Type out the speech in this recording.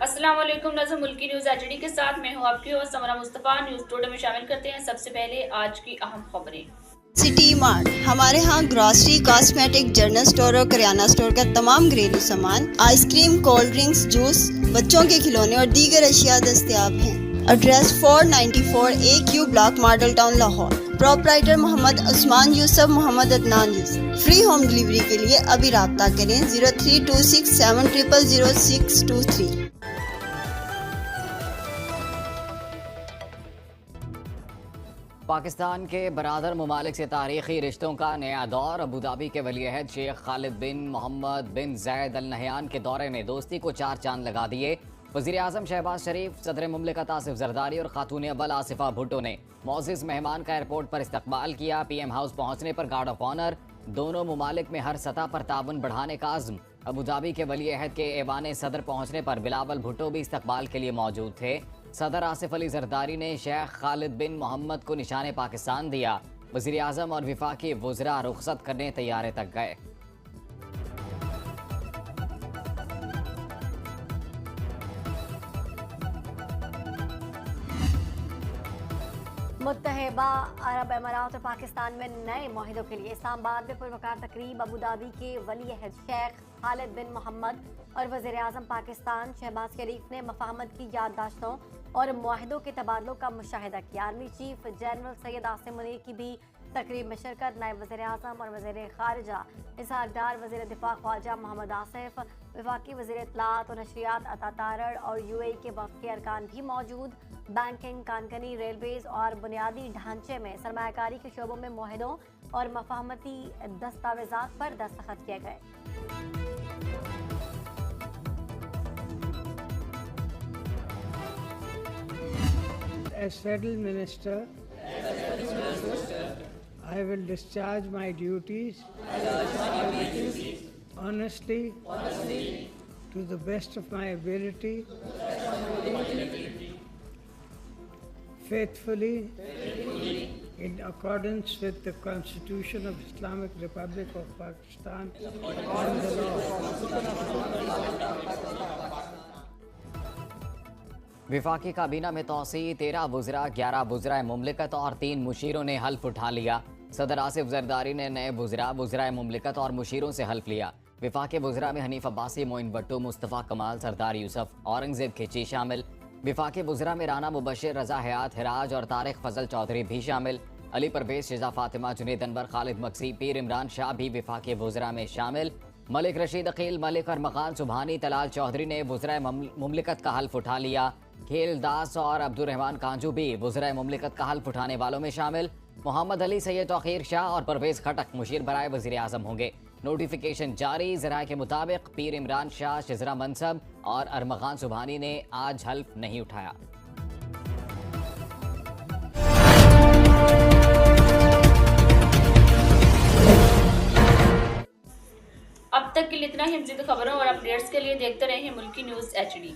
السلام علیکم، نظر ملکی نیوز ایچ ڈی کے ساتھ میں ہوں آپ کی ہوسٹ سمرہ مصطفیٰ۔ نیوز ٹوڈے میں شامل کرتے ہیں سب سے پہلے آج کی اہم خبریں۔ سٹی مارٹ ہمارے ہاں گراسری، کاسمیٹک، جنرل سٹور اور کریانہ سٹور کا تمام گھریلو سامان، ice cream, cold drinks, juice, بچوں کے کھلونے اور دیگر اشیاء دستیاب ہیں۔ Address 494 AQ block, Model Town, Lahore. Proprietor Muhammad Usman Yousuf, Muhammad Adnan Yousuf. Free home delivery کے لیے ابھی رابطہ کریں 0326700623۔ پاکستان کے برادر ممالک سے تاریخی رشتوں کا نیا دور۔ ابوظہبی کے ولی عہد شیخ خالد بن محمد بن زید ال نہیان کے دورے نے دوستی کو 4 چاند لگا دیے۔ وزیر اعظم شہباز شریف، صدر مملکت آصف زرداری اور خاتون اول آصفہ بھٹو نے معزز مہمان کا ایئرپورٹ پر استقبال کیا۔ پی ایم ہاؤس پہنچنے پر گارڈ آف آنر۔ دونوں ممالک میں ہر سطح پر تعاون بڑھانے کا عزم۔ ابوظہبی کے ولی عہد کے ایوان صدر پہنچنے پر بلاول بھٹو بھی استقبال کے لیے موجود تھے۔ صدر آصف علی زرداری نے شیخ خالد بن محمد کو نشان پاکستان دیا۔ وزیر اعظم اور وفاقی وزراء رخصت کرنے طیارے تک گئے۔ متحدہ عرب امارات اور پاکستان میں نئے معاہدوں کے لیے اسلام آباد میں پروقار تقریب۔ ابوظہبی کے ولی عہد شیخ خالد بن محمد اور وزیر اعظم پاکستان شہباز شریف نے مفاہمت کی یادداشتوں اور معاہدوں کے تبادلوں کا مشاہدہ کیا۔ Army chief general Syed Asim Munir کی بھی تقریب میں شرکت۔ نائب وزیر اعظم اور وزیر خارجہ اسحاق ڈار، وزیر دفاع خواجہ محمد آصف، وفاقی وزیر اطلاعات و نشریات عطا تارڑ اور UAE کے وفد کے ارکان بھی موجود۔ بینکنگ، کانکنی، ریلویز اور بنیادی ڈھانچے میں سرمایہ کاری کے شعبوں میں معاہدوں اور مفاہمتی دستاویزات پر دستخط کیے گئے۔ As Federal Minister, I will discharge my duties honestly, to the best of my ability, faithfully, in accordance with the Constitution of Islamic Republic of Pakistan and the law. وفاقی کابینہ میں توسیع، 13 وزراء، 11 وزرائے مملکت اور 3 مشیروں نے حلف اٹھا لیا۔ صدر آصف زرداری نے نئے وزرائے مملکت اور مشیروں سے حلف لیا۔ وفاقی وزراء میں حنیف عباسی، معین بھٹو، مصطفیٰ کمال، سردار یوسف، اورنگزیب کھچی شامل۔ وفاقی وزراء میں رانا مبشر، رضا حیات ہراج اور طارق فضل چودھری بھی شامل۔ علی پرویز، شہزاد فاطمہ، جنید انور، خالد مکسی، پیر عمران شاہ بھی وفاقی وزراء میں شامل۔ ملک رشید عقیل ملک اور مکان سبحانی طلال چودھری نے وزرائے مملکت کا حلف اٹھا لیا۔ کھیل داس اور عبدالرحمان کانجو بھی وزرائے مملکت کا حلف اٹھانے والوں میں شامل۔ محمد علی، سید توقیر شاہ اور پرویز خٹک مشیر برائے وزیر اعظم ہوں گے۔ نوٹیفیکیشن جاری۔ ذرائع کے مطابق پیر عمران شاہ شزرہ منصب اور ارمغان سبحانی نے آج حلف نہیں اٹھایا۔ اب تک کے لیے اتنا ہی۔ مزید خبروں اور اپڈیٹس کے لیے دیکھتے رہیں ملکی نیوز ایچ ڈی۔